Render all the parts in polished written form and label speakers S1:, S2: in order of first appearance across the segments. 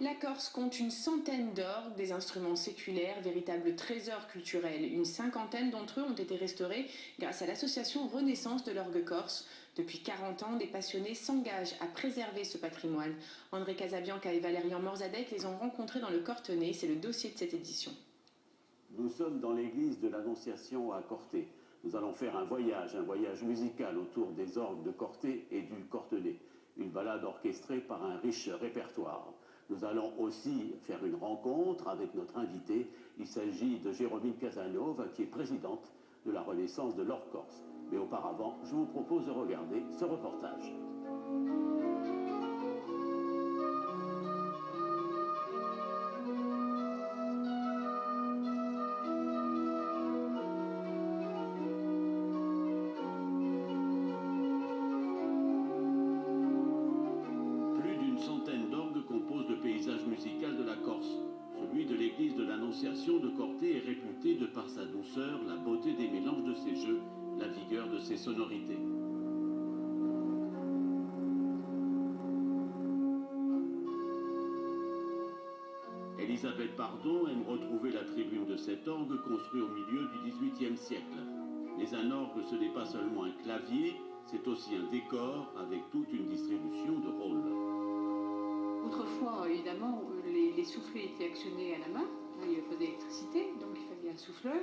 S1: La Corse compte une centaine d'orgues, des instruments séculaires, véritables trésors culturels. Une cinquantaine d'entre eux ont été restaurés grâce à l'association Renaissance de l'orgue corse. Depuis 40 ans, des passionnés s'engagent à préserver ce patrimoine. André Casabianca et Valérian Morzadec les ont rencontrés dans le Cortenay. C'est le dossier de cette édition.
S2: Nous sommes dans l'église de l'Annonciation à Corté. Nous allons faire un voyage musical autour des orgues de Corté et du Cortenay. Une balade orchestrée par un riche répertoire. Nous allons aussi faire une rencontre avec notre invité. Il s'agit de Jérôme Casanova, qui est présidente de la Renaissance de l'orgue corse. Mais auparavant, je vous propose de regarder ce reportage. Musical de la Corse. Celui de l'église de l'Annonciation de Corté est réputé de par sa douceur, la beauté des mélanges de ses jeux, la vigueur de ses sonorités. Elisabeth Pardon aime retrouver la tribune de cet orgue construit au milieu du XVIIIe siècle. Mais un orgue, ce n'est pas seulement un clavier, c'est aussi un décor avec toute une distribution de rôles.
S3: Autrefois, évidemment, les soufflets étaient actionnés à la main, il n'y avait pas d'électricité, donc il fallait un souffleur,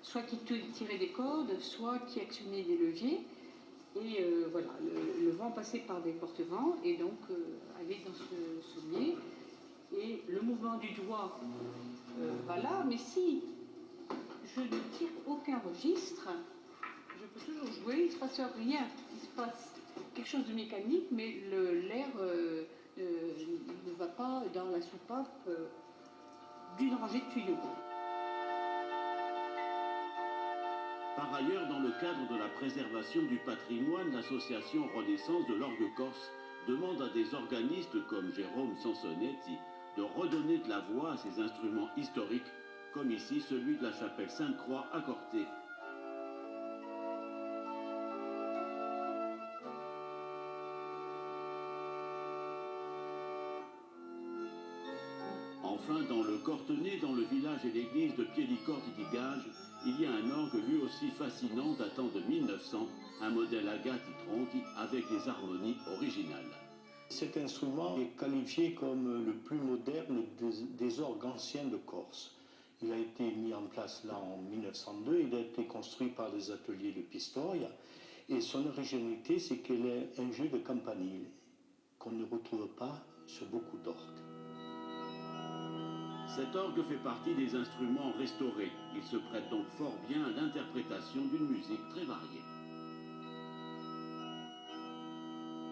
S3: soit qui tirait des cordes, soit qui actionnait des leviers. Et voilà, le vent passait par des porte-vents et donc allait dans ce sommier. Et le mouvement du doigt va là, mais si je ne tire aucun registre, je peux toujours jouer, il ne se passe rien, il se passe quelque chose de mécanique, mais l'air ne va pas dans la soupape d'une rangée de tuyaux.
S2: Par ailleurs, dans le cadre de la préservation du patrimoine, l'association Renaissance de l'orgue corse demande à des organistes comme Jérôme Sansonetti de redonner de la voix à ces instruments historiques, comme ici celui de la chapelle Sainte-Croix à Corté. Enfin, dans le Cortenay, dans le village et l'église de Piedicorti-di-Gage, il y a un orgue lui aussi fascinant datant de 1900, un modèle Agati Tronchi avec des harmonies originales.
S4: Cet instrument est qualifié comme le plus moderne des orgues anciens de Corse. Il a été mis en place là en 1902, il a été construit par les ateliers de Pistoia et son originalité c'est qu'il est un jeu de campanile qu'on ne retrouve pas sur beaucoup d'orgues.
S2: Cet orgue fait partie des instruments restaurés. Il se prête donc fort bien à l'interprétation d'une musique très variée.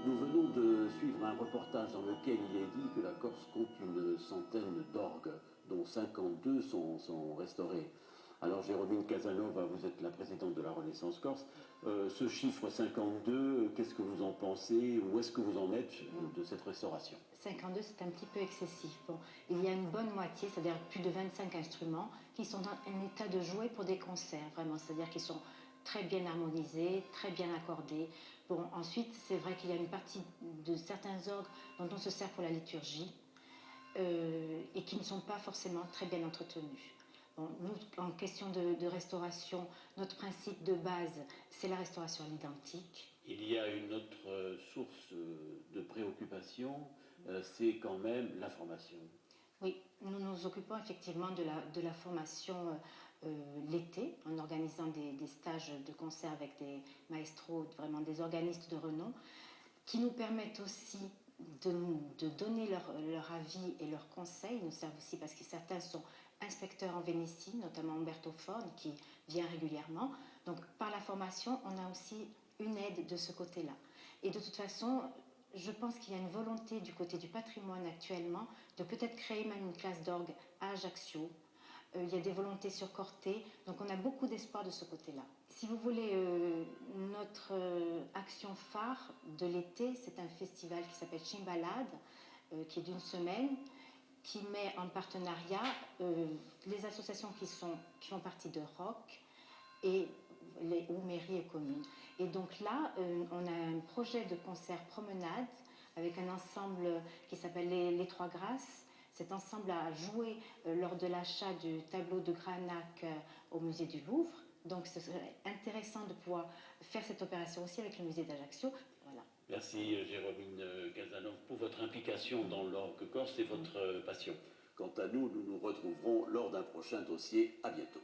S2: Nous venons de suivre un reportage dans lequel il est dit que la Corse compte une centaine d'orgues, dont 52 sont restaurés. Alors Jérôme Casanova, vous êtes la présidente de la Renaissance Corse. Ce chiffre 52, qu'est-ce que vous en pensez? Où est-ce que vous en êtes de cette restauration?
S5: 52, c'est un petit peu excessif. Bon, il y a une bonne moitié, c'est-à-dire plus de 25 instruments, qui sont dans un état de jouer pour des concerts, vraiment. C'est-à-dire qu'ils sont très bien harmonisés, très bien accordés. Bon, ensuite, c'est vrai qu'il y a une partie de certains orgues dont on se sert pour la liturgie et qui ne sont pas forcément très bien entretenus. Bon, nous, en question de restauration, notre principe de base, c'est la restauration à l'identique.
S2: Il y a une autre source de préoccupation, c'est quand même la formation.
S5: Oui, nous nous occupons effectivement de la formation l'été, en organisant des stages de concert avec des maestros, vraiment des organistes de renom, qui nous permettent aussi de donner leur avis et leurs conseils. Ils nous servent aussi parce que certains sont inspecteurs en Vénétie, notamment Umberto Ford, qui vient régulièrement. Donc par la formation, on a aussi une aide de ce côté-là. Et de toute façon, je pense qu'il y a une volonté du côté du patrimoine actuellement de peut-être créer même une classe d'orgue à Ajaccio. Il y a des volontés sur Corté, donc on a beaucoup d'espoir de ce côté-là. Si vous voulez, notre action phare de l'été, c'est un festival qui s'appelle Chimbalade, qui est d'une semaine, qui met en partenariat les associations qui font partie de ROC et ou mairies et communes. Et donc là, on a un projet de concert promenade avec un ensemble qui s'appelle les Trois Grâces, cet ensemble a joué lors de l'achat du tableau de Granac au musée du Louvre. Donc ce serait intéressant de pouvoir faire cette opération aussi avec le musée d'Ajaccio. Voilà.
S6: Merci Jérôme Casanov pour votre implication dans l'orgue corse et votre passion.
S2: Quant à nous, nous nous retrouverons lors d'un prochain dossier. À bientôt.